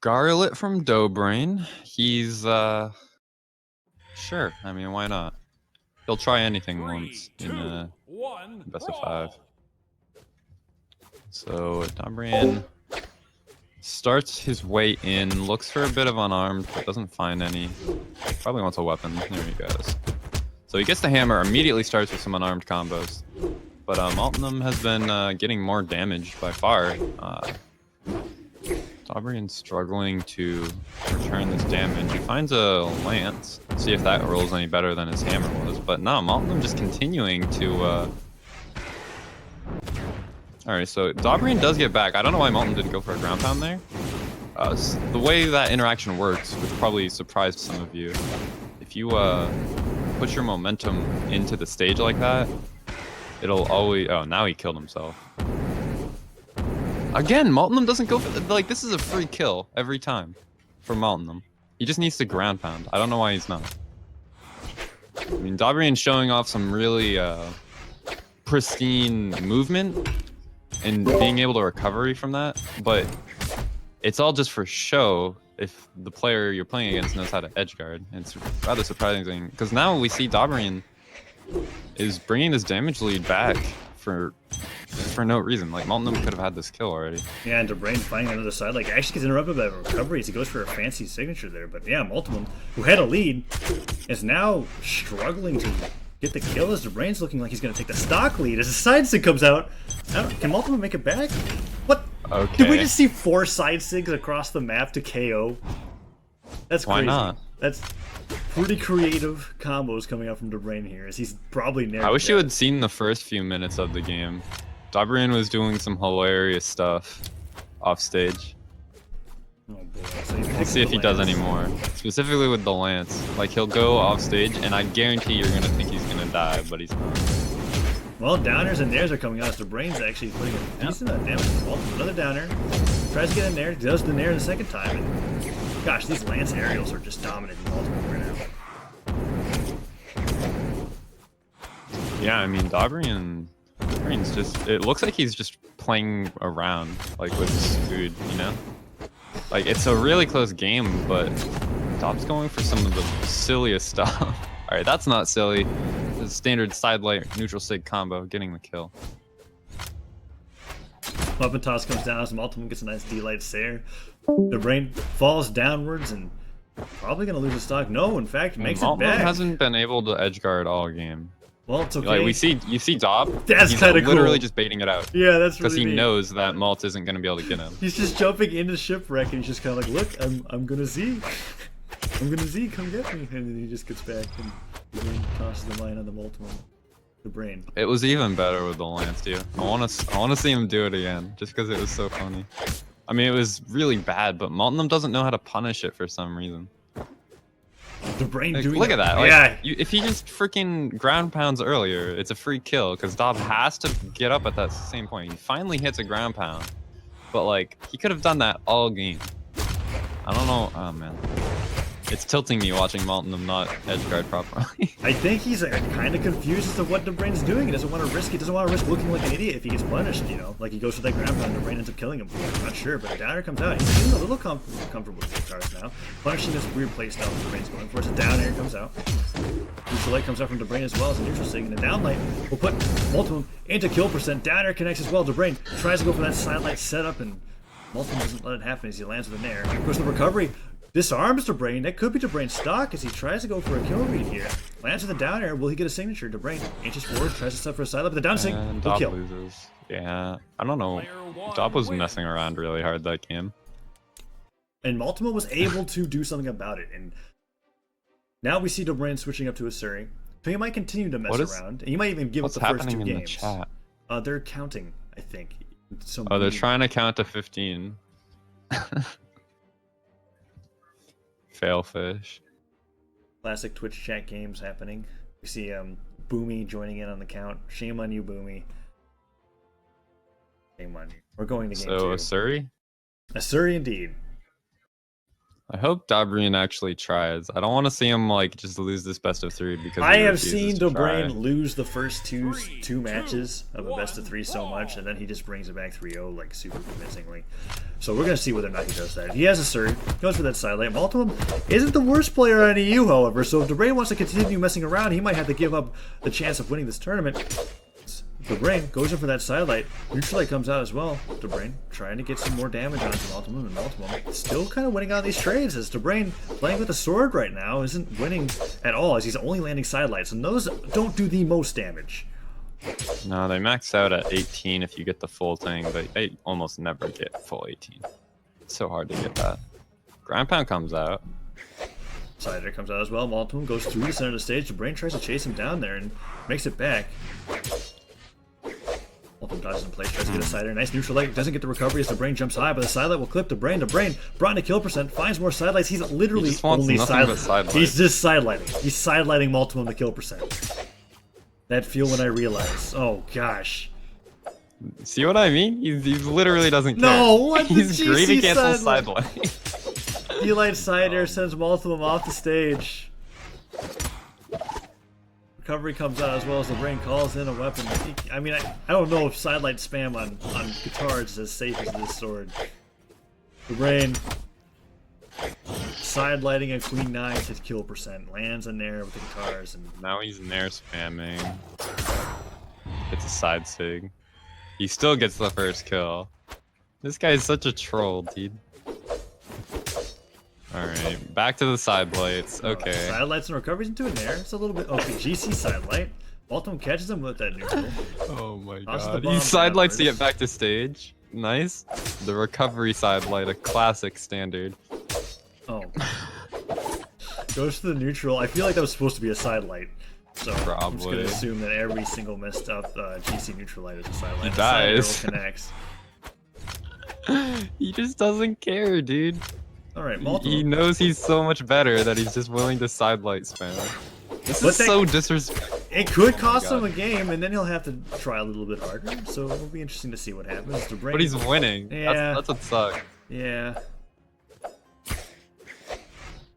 Scarlet from Dobrein. He's sure. I mean, why not? He'll try anything once in best of 5. So Dobrein starts his way in, looks for a bit of unarmed, but doesn't find any. Probably wants a weapon. There he goes. So he gets the hammer, immediately starts with some unarmed combos. But Maltimum has been getting more damage by far. Dobrein struggling to return this damage. He finds a lance, see if that rolls any better than his hammer was. But no, Maltimum just continuing to... Alright, so Dobrein does get back. I don't know why Maltimum didn't go for a ground pound there. The way that interaction works, which probably surprised some of you, if you put your momentum into the stage like that, it'll always... Oh, now he killed himself. Again, Maltimum doesn't go for... Like, this is a free kill every time for Maltimum. He just needs to ground pound. I don't know why he's not. I mean, Dobrein showing off some really pristine movement and being able to recover from that, but it's all just for show if the player you're playing against knows how to edge guard. And it's rather surprising, because now we see Dobrein is bringing this damage lead back for no reason. Like, Maltimum could have had this kill already. Yeah, and Dobrein finding another side, like, actually gets interrupted by recoveries. He goes for a fancy signature there, but yeah, Maltimum, who had a lead, is now struggling to get the kill as Dobrein's looking like he's going to take the stock lead as the side sig comes out. Can Maltimum make it back? What? Okay. Did we just see 4 side sigs across the map to KO? That's crazy. Why not? That's pretty creative combos coming out from Dobrein here, as he's probably never... I wish you had seen the first few minutes of the game. Dobrein was doing some hilarious stuff off stage. Oh boy. So Let's see if he does any more. Specifically with the lance. Like, he'll go off stage, and I guarantee you're gonna think he's gonna die, but he's not. Well, downers and nairs are coming out. So Dobrein's actually putting a decent amount of damage to the wall. Another downer. Tries to get in there. Does the nair the second time. And gosh, these lance aerials are just dominating Maltimum right now. Yeah, I mean, Dobrein's just... It looks like he's just playing around, like, with his food, you know? Like, it's a really close game, but Dob's going for some of the silliest stuff. Alright, that's not silly. It's a standard side light neutral sig combo, getting the kill. Weapon toss comes down as Maltimum gets a nice D-light stare. Dobrein falls downwards and probably going to lose his stock. No, in fact, makes it back. Hasn't been able to edge guard all game. Well, it's okay. Like, you see Dob. That's kind of cool. Literally just baiting it out. Yeah, that's really because he neat. knows that Malt isn't going to be able to get him. He's just jumping into shipwreck and he's just kind of like, look, I'm gonna Z. I'm gonna Z, come get me. And then he just gets back and tosses the line on the Maltimum. Dobrein. It was even better with the lance, dude. I want to see him do it again, just because it was so funny. I mean, it was really bad, but Maltimum doesn't know how to punish it for some reason. Dobrein Like, doing look at that. Like, yeah. if he just freaking ground pounds earlier, it's a free kill, because Dob has to get up at that same point. He finally hits a ground pound, but like, he could have done that all game. I don't know. Oh man, it's tilting me watching Maltimum not edge guard properly. I think he's kind of confused as to what Dobrein's doing. He doesn't want to risk. He doesn't want to risk looking like an idiot if he gets punished. You know, like he goes for that ground pound, Dobrein ends up killing him. I'm not sure, but a downer comes out. He's getting a little comfortable with his cards now, punishing this weird playstyle Dobrein's going for. It's a down air comes out. Neutral light comes out from Dobrein as well as a neutral sig, and the down light will put Maltimum into kill percent. Down air connects as well. Dobrein tries to go for that side light setup, and Maltimum doesn't let it happen as he lands with an air. Of course, the recovery disarms Dobrein. That could be Dobrein's stock as he tries to go for a kill read here. Lands with a down air. Will he get a signature? Dobrein inches forward, tries to step for a side up, but the down sig will kill. Loses. Yeah, I don't know. Dob was messing around really hard that game. And Maltimum was able to do something about it. And now we see Dobrein switching up to Asuri. So he might continue to mess around. And he might even give up the first 2 games. In the chat? They're counting, I think. Oh, they're trying to count to 15. Failfish. Classic Twitch chat games happening. We see Boomy joining in on the count. Shame on you, Boomy. Shame on you. We're going to game 2. So Asuri? Asuri indeed. I hope Dobrein actually tries. I don't want to see him like just lose this best of 3 because I he have refuses seen to try. Dobrein lose the first two matches of a best of 3 so much, and then he just brings it back 3-0 like super convincingly. So we're gonna see whether or not he does that. If he has Asuri, goes for that side lane. Maltimum isn't the worst player on EU, however. So if Dobrein wants to continue messing around, he might have to give up the chance of winning this tournament. Dobrein goes in for that sidelight. Neutralite comes out as well. Dobrein trying to get some more damage onto Maltimum, and Maltimum still kind of winning out these trades as Dobrein playing with a sword right now isn't winning at all as he's only landing sidelights, and those don't do the most damage. No, they max out at 18 if you get the full thing, but they almost never get full 18. It's so hard to get that. Ground Pound comes out. Sider comes out as well. Maltimum goes through the center of the stage. Dobrein tries to chase him down there and makes it back. Maltimum dodges in place, tries to get a sider. Nice neutral leg, doesn't get the recovery as Dobrein jumps high, but the sidelight will clip Dobrein. Dobrein brought into kill percent, finds more sidelights. He's literally He just wants only nothing but sidelights. He's just sidelighting. He's sidelighting Maltimum to kill percent. That feel when I realize. Oh gosh. See what I mean? He literally doesn't care. No, what the He's greedy GC cancel sidelight. sidelight. Elite Cider sends Maltimum off the stage. Recovery comes out as well as Dobrein calls in a weapon. I mean, I don't know if sidelight spam on guitars is as safe as this sword. Dobrein sidelighting a Queen 9 to kill percent. Lands in there with the guitars. And Now he's nair spamming. It's a side sig. He still gets the first kill. This guy is such a troll, dude. Alright, back to the sidelights. Okay. Sidelights and recoveries into it there. It's a little bit. Okay, GC sidelight. Maltimum catches him with that neutral. Oh my Tosses the god. bomb He sidelights to downwards. get back to stage. Nice. The recovery sidelight, a classic standard. Oh. Goes to the neutral. I feel like that was supposed to be a sidelight. So I'm just Probably. gonna assume that every single messed up GC neutral light is a sidelight. He The side dies. arrow connects. He just doesn't care, dude. Alright, He Maltimum. knows he's so much better that he's just willing to sidelight spam. This But is they- so disrespectful. It could Oh my cost him God. a game, and then he'll have to try a little bit harder. So it'll be interesting to see what happens. Dobrein, But he's winning. Yeah. That's what sucks. yeah.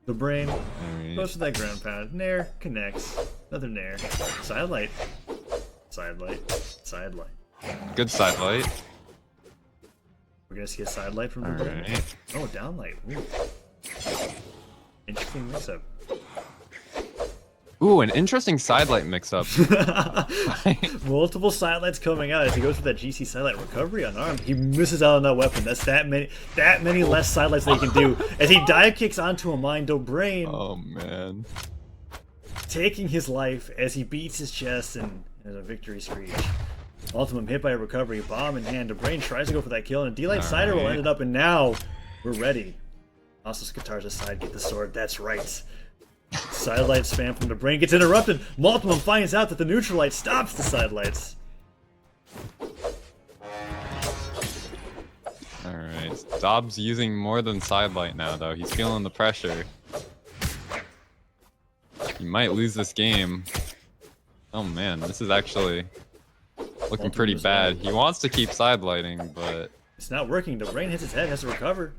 Dobrein Alright. goes for that ground pound. Nair connects. Another Nair. Sidelight. Sidelight. Sidelight. Good sidelight. We're gonna see a sidelight from Dobrein. Alright. Oh, downlight. Ooh. Interesting mix-up. Ooh, an interesting sidelight mix-up. Multiple sidelights coming out as he goes for that GC sidelight recovery unarmed. He misses out on that weapon. That's that many less sidelights that he can do. As he dive kicks onto a mine, Dobrein Oh man. taking his life as he beats his chest and as a victory screech. Ultimate hit by a recovery, bomb in hand. Dobrein tries to go for that kill, and a D-Light Cider will Alright. end it up, and now we're ready. Also, guitars aside, get the sword. That's right. Sidelight spam from Dobrein gets interrupted. Maltimum finds out that the neutral light stops the sidelights. Alright. Dobbs using more than sidelight now, though. He's feeling the pressure. He might lose this game. Oh man, this is actually looking pretty as bad. well. He wants to keep sidelighting, but It's not working. Dobrein hits his head, has to recover.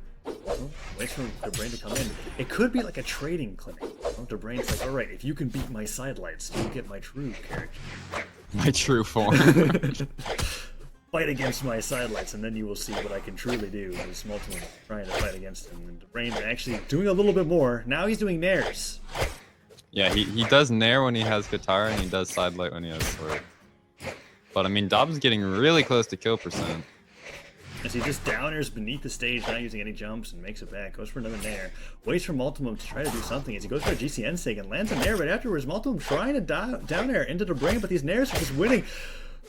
Waits for Dobrein to come in. It could be like a trading clinic. Dobrain's like, alright, if you can beat my sidelights, you'll get my true character. my true form. Fight against my sidelights, and then you will see what I can truly do. There's Maltimum trying to fight against him, and Dobrein actually doing a little bit more. Now he's doing nairs. Yeah, he does nair when he has guitar, and he does sidelight when he has sword. But I mean, Dobbs is getting really close to kill percent. As he just downers beneath the stage, not using any jumps, and makes it back. Goes for another nair. Waits for Maltimum to try to do something as he goes for a GCN sig and lands a nair right afterwards. Maltimum trying to down air into Dobrein, but these nairs are just winning.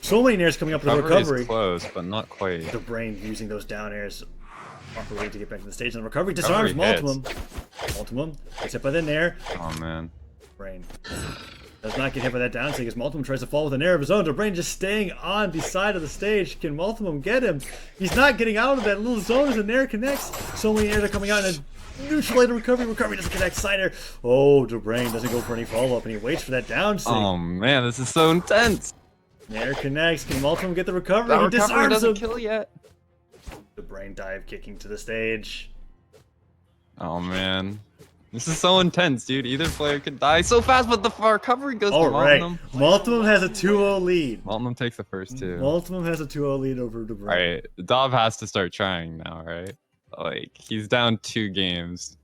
So many nairs coming up with the recovery. Is close, but not quite. Dobrein using those down airs awkwardly to get back to the stage, and the recovery disarms Recovery Maltimum. Maltimum gets hit by the nair. Oh man. Dobrein does not get hit by that down sig as Maltimum tries to fall with an air of his own. Dobrein just staying on the side of the stage. Can Maltimum get him? He's not getting out of that little zone as the nair connects. So many airs are coming out and a neutral later recovery. Recovery doesn't connect. Cider. Oh, Dobrein doesn't go for any follow-up and he waits for that down sig. Oh man, this is so intense. Nair connects. Can Maltimum get the recovery? That He recovery disarms doesn't him. kill yet. Dobrein dive kicking to the stage. Oh man. This is so intense, dude. Either player could die so fast, but the recovery goes to Maltimum. Maltimum has a 2-0 lead. Maltimum takes the first two. Maltimum has a 2-0 lead over Dobrein. Alright, Dob has to start trying now, right? Like, he's down 2 games.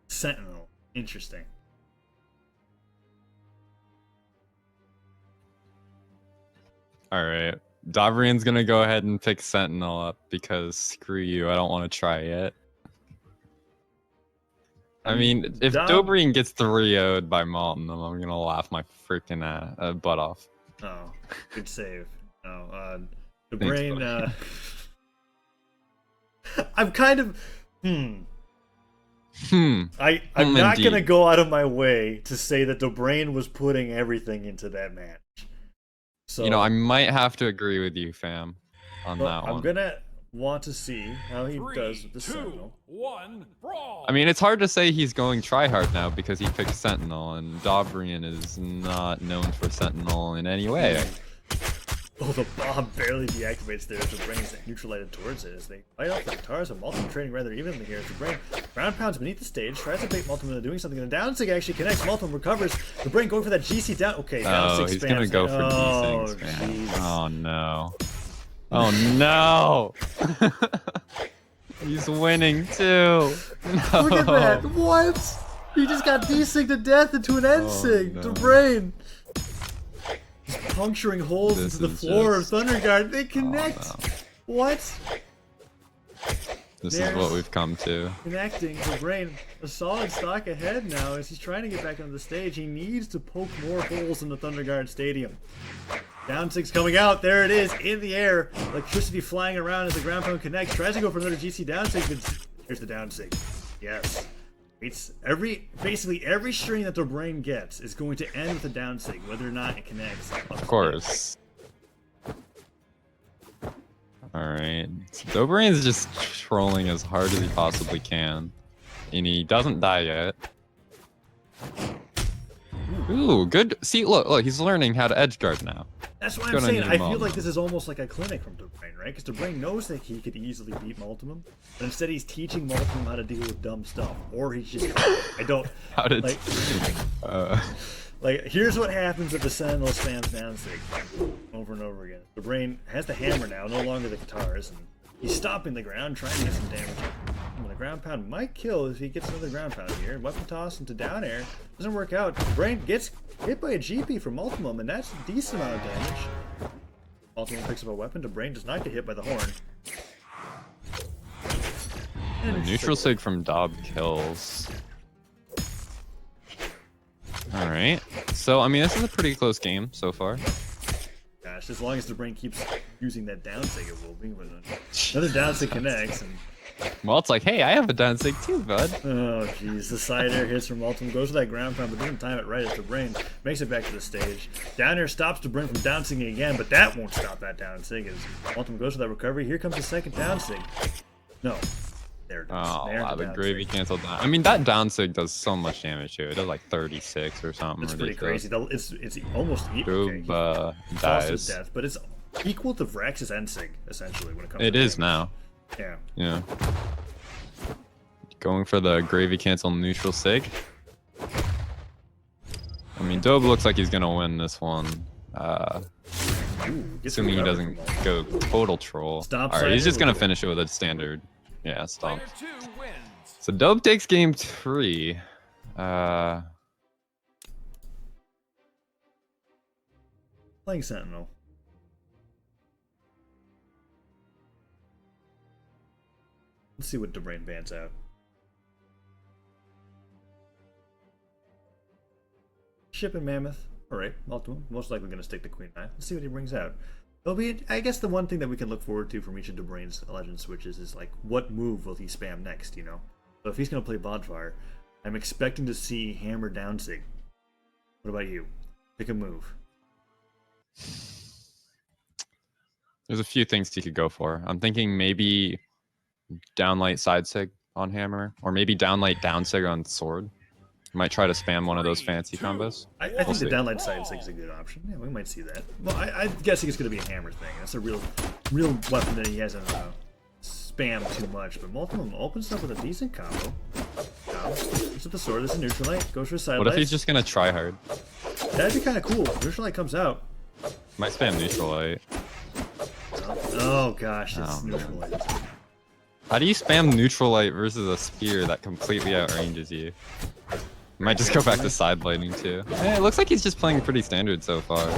Sentinel. Interesting. Alright. Dobrein's gonna go ahead and pick Sentinel up because screw you, I don't want to try it. I mean, if Dobrein gets 3-0'd by Maltimum, I'm gonna laugh my freaking butt off. Oh, good save. No, Dobrein, I'm kind of, I'm not gonna go out of my way to say that Dobrein was putting everything into that match. So, you know, I might have to agree with you, fam, on that one. I'm gonna want to see how he does with the Sentinel. 1, brawl. I mean, it's hard to say he's going tryhard now because he picked Sentinel, and Dobrein is not known for Sentinel in any way. Oh, the bomb barely deactivates there as Dobrein is neutralized towards it as they fight off the guitars, and Maltimum trading rather evenly here. Dobrein ground pounds beneath the stage, tries to bait Maltimum into doing something, and the downsig actually connects. Maltimum recovers. Dobrein going for that GC down. Okay, downsig he's spams. gonna go for oh, D-Sings, man. jeez. Oh no. Oh no! He's winning too. No. Look at that! What? He just got D-Sig to death into an N-Sig. no. Dobrein. He's puncturing holes This into the is floor just- of Thunderguard. They connect. no. What? This is There's- what we've come to. Connecting Dobrein, a solid stock ahead now as he's trying to get back onto the stage. He needs to poke more holes in the Thunderguard Stadium. Downsig's coming out. There it is in the air. Electricity flying around as the ground pound connects. Tries to go for another GC downsig. Here's the downsig. Yes. It's basically every string that Dobrein gets is going to end with a downsig, whether or not it connects. Of course. Alright. So Dobrein's just trolling as hard as he possibly can. And he doesn't die yet. Ooh, good. See, look, he's learning how to edge guard now. That's what Good I'm on saying. you, I feel Mom. like this is almost like a clinic from Dobrein, right? Because Dobrein knows that he could easily beat Maltimum, but instead he's teaching Maltimum how to deal with dumb stuff. Or he's just, I don't, How did... like, like, here's what happens if the Sentinel spams downsig over and over again. Dobrein has the hammer now, no longer the guitars, and he's stomping the ground, trying to get some damage. And the ground pound might kill if he gets another ground pound here. Weapon toss into down air. Doesn't work out. Dobrein gets hit by a GP from Maltimum, and that's a decent amount of damage. Maltimum picks up a weapon. Dobrein does not get hit by the horn. The neutral sig from Dob kills. Alright. So, I mean, this is a pretty close game so far. Gosh, as long as Dobrein keeps using that downsig, it will be. Another downsig connects, and Well, it's like, hey, I have a downsig too, bud. oh jeez, the side air hits from Maltimum, goes to that ground pound, but doesn't time it right as Dobrein makes it back to the stage. Down air stops Dobrein from downsigging again, but that won't stop that downsig as Maltimum goes to that recovery. Here comes the second downsig. No. There it is. Oh, There's wow, the downsig. gravy canceled down. I mean, that downsig does so much damage too. It does like 36 or something. It's pretty ridiculous. crazy. It's almost equal. Okay, Doob he falls to dies. death, but it's equal to Vrax's Ensig, essentially, when it comes It to is damage. now. Yeah. Yeah. Going for the gravy cancel neutral sig. I mean, Dobe looks like he's gonna win this one. Ooh, gets Assuming he recovered doesn't from go total troll. Stomp Alright, he's side just gonna over. finish it with a standard. Yeah, stomp. Player 2 wins. So Dobe takes game 3. Playing Sentinel. Let's see what Dobrein bans out. Ship and Mammoth. Alright, Maltimum. Most likely going to stick to Queen Eye. Let's see what he brings out. It'll be, I guess the one thing that we can look forward to from each of Dobrein's legend switches is like, what move will he spam next, you know? So if he's going to play Bodvar, I'm expecting to see Hammer Downsig. What about you? Pick a move. There's a few things he could go for. I'm thinking maybe downlight side sig on hammer, or maybe downlight down sig on sword. Might try to spam one of those fancy combos. I think see. the downlight side is a good option. Yeah, we might see that. Well, I'm guessing it's going to be a hammer thing. That's a real weapon that he has in spam too much, but Maltimum opens up with a decent combo. Now, uses the sword, this is neutral light, goes for side What if lights. he's just gonna try hard? That'd be kind of cool. Neutral light comes out. Might spam neutral light. Oh gosh, it's Oh, neutral light. How do you spam neutral light versus a spear that completely outranges you? Might just go back to side lighting too. It looks like he's just playing pretty standard so far.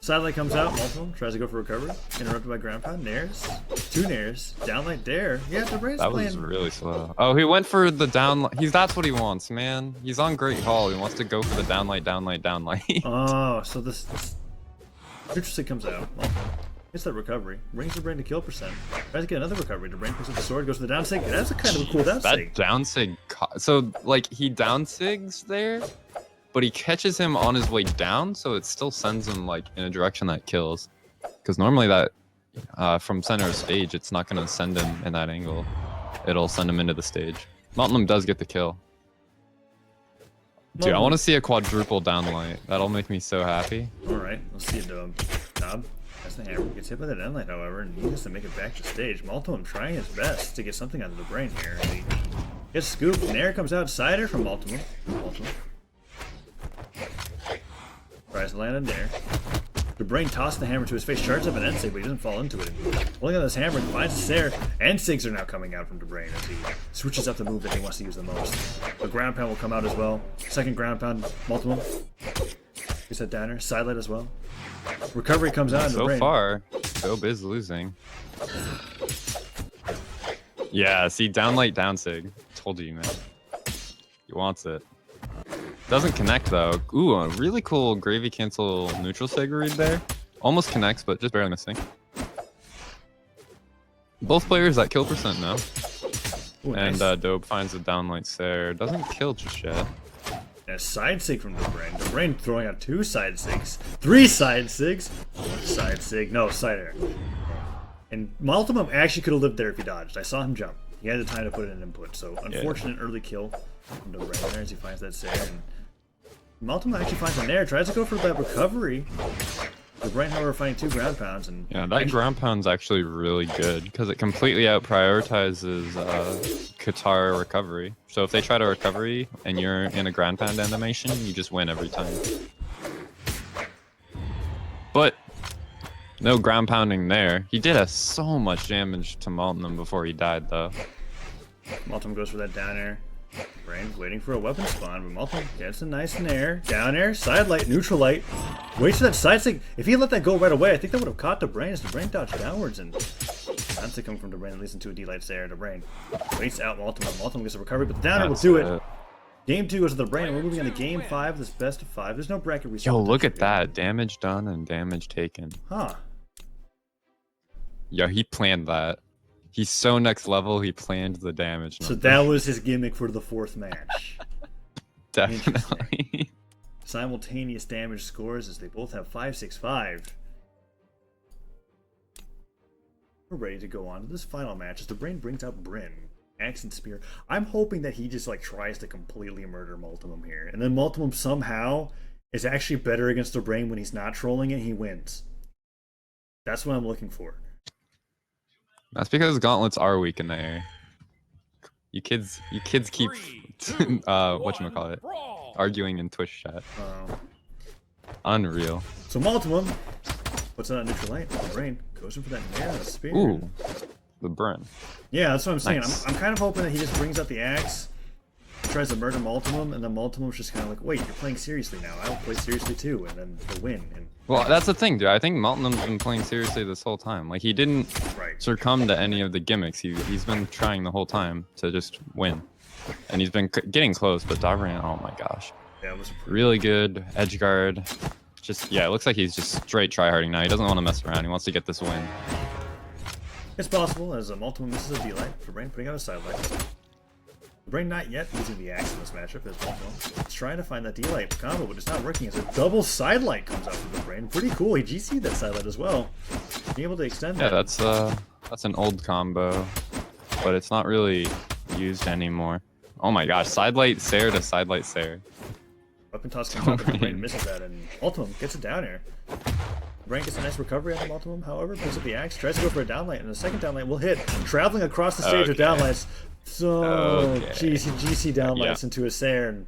Side light comes out, Maltimum tries to go for recovery. Interrupted by ground pound, nairs. 2 nairs. Down light dare. Yeah, Dobrein's That playing. was really slow. Oh, he went for the down. That's what he wants, man. He's on Great Hall. He wants to go for the down light, down light, down light. Oh, so this neutral stick comes out. Maltimum gets that recovery. Rings Dobrein to kill percent. Tries to get another recovery. Dobrein picks up the sword, goes for the down sig. That's a kind of a cool down sig. That down sig. So like he down sigs there, but he catches him on his way down, so it still sends him like in a direction that kills. Because normally that from center of stage, it's not gonna send him in that angle. It'll send him into the stage. Maltimum does get the kill. Dude, I want to see a quadruple down light. That'll make me so happy. All right, let's see it. Dob. That's the hammer. Gets hit by the down light, however, and he has to make it back to stage. Maltimum trying his best to get something out of the brain here. And he gets scooped. Nair comes outsider from Maltimum. Tries to land in there. Dobrein tosses the hammer to his face, charges up an N-Sig, but he doesn't fall into it. Pulling on this hammer, finds the stair. N-Sigs are now coming out from Dobrein as he switches up the move that he wants to use the most. The ground pound will come out as well. Second ground pound, Maltimum. Gets that downer. Side light as well. Recovery comes out. So far, Dob is losing. Yeah, see, down light, down sig. Told you, man. He wants it. Doesn't connect though. Ooh, a really cool gravy cancel neutral sig read there. Almost connects, but just barely missing. Both players at kill percent now. Ooh, and nice. Dob finds the downlights there. Doesn't kill just yet. And a side sig from Dobrein. Dobrein throwing out 2 side sigs. 3 side sigs. 1 side sig. No, side air. And Maltimum actually could have lived there if he dodged. I saw him jump. He had the time to put in an input. So unfortunate early kill from Dobrein there as he finds that stair. And Maltimum actually finds a nair. Tries to go for that recovery. Dobrein, however, finding 2 ground pounds. And Yeah, that ground pound's actually really good because it completely out prioritizes Qatar recovery. So if they try to recovery and you're in a ground pound animation, you just win every time. But no ground pounding there. He did so much damage to Maltimum before he died, though. Maltimum goes for that down air. Brain's waiting for a weapon spawn, but Maltimum gets a nice nair. Down air, side light, neutral light. Waits for that side sig. If he let that go right away, I think that would have caught Dobrein as Dobrein dodged downwards. And that's to come from Dobrein, leads into a D-light there. Dobrein waits out Maltimum. Maltimum gets a recovery, but the down air will do it. Game 2 goes to Dobrein, and we're moving on to Game 5, this best of 5. There's no bracket reset. Yo, look at that. Damage done and damage taken. Huh. Yo, he planned that. He's so next level, he planned the damage. So that was his gimmick for the 4th match. Definitely. Simultaneous damage scores as they both have 5-6-5. We're ready to go on to this final match as Dobrein brings out Brynn. Axe and spear. I'm hoping that he just like tries to completely murder Maltimum here. And then Maltimum somehow is actually better against Dobrein when he's not trolling it, he wins. That's what I'm looking for. That's because gauntlets are weak in the air. You kids keep whatchamacallit, arguing in Twitch chat. Unreal. So Maltimum puts it on neutral light. Dobrein goes in for that nair and a spear. Ooh, the Brynn. Yeah, that's what I'm saying. Nice. I'm kind of hoping that he just brings out the axe, tries to murder Maltimum, and then Maltimum's just kind of like, wait, you're playing seriously now. I'll play seriously too, and then he'll win. And Well, that's the thing, dude. I think Maltimum's been playing seriously this whole time. Like, he didn't succumb to any of the gimmicks. He's been trying the whole time to just win. And he's been getting close, but Dobrein, oh my gosh. Yeah, it was really good. Edge guard. Just, yeah, it looks like he's just straight tryharding now. He doesn't want to mess around. He wants to get this win. It's possible, as a Maltimum misses a D-light. Dobrein putting out a side light. Dobrein not yet using the axe in this matchup as Maltimum. He's trying to find that D-light combo, but it's not working as a double side light comes out from Dobrein. Pretty cool. He GC'd that side light as well. Being able to extend that. Yeah, that's an old combo, but it's not really used anymore. Oh my gosh, side light Sair to side light Sair. Weapon toss comes out, but Dobrein misses that, and Maltimum gets it down here. Brynn gets a nice recovery on the Maltimum, however, picks up the axe, tries to go for a downlight, and the second downlight will hit. Traveling across the stage with downlights. So, GC downlights into a Sair, and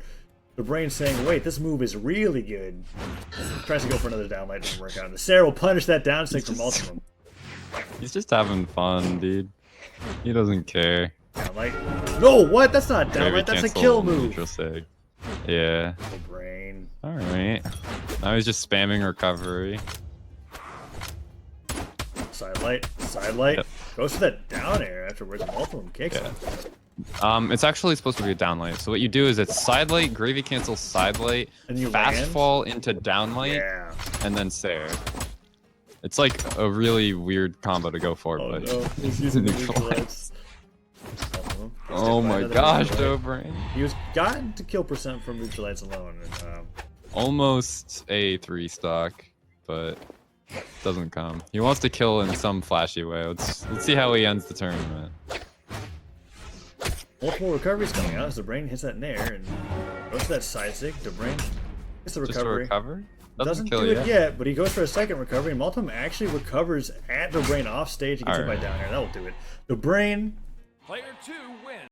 Dobrein saying, wait, this move is really good. Tries to go for another downlight, doesn't work out. And the Sair will punish that down stick from Maltimum. He's just having fun, dude. He doesn't care. Downlight. No, what? That's not a downlight, that's a kill move. Yeah. Dobrein. Alright. Now he's just spamming recovery. Sidelight. Sidelight. Yep. Goes for that down air afterwards. Maltimum kicks him. It's actually supposed to be a downlight. So what you do is it's side light, gravy cancel, side light, And you fast land? fall into downlight, Yeah. and then Sair. It's like a really weird combo to go for, Oh but no, he's using the neutral neutralites. oh my gosh, Dobrein. He was gotten to kill percent from neutralites alone. And, Almost a 3-stock, but doesn't come. He wants to kill in some flashy way. Let's see how he ends the tournament. multiple recoveries coming out as Dobrein hits that nair and goes for that side stick. Dobrein gets the recovery. Just a recover? Doesn't kill do you it yet, but he goes for a second recovery. And Maltimum actually recovers at Dobrein off stage and gets hit by down air. That will do it. Dobrein Player 2 wins.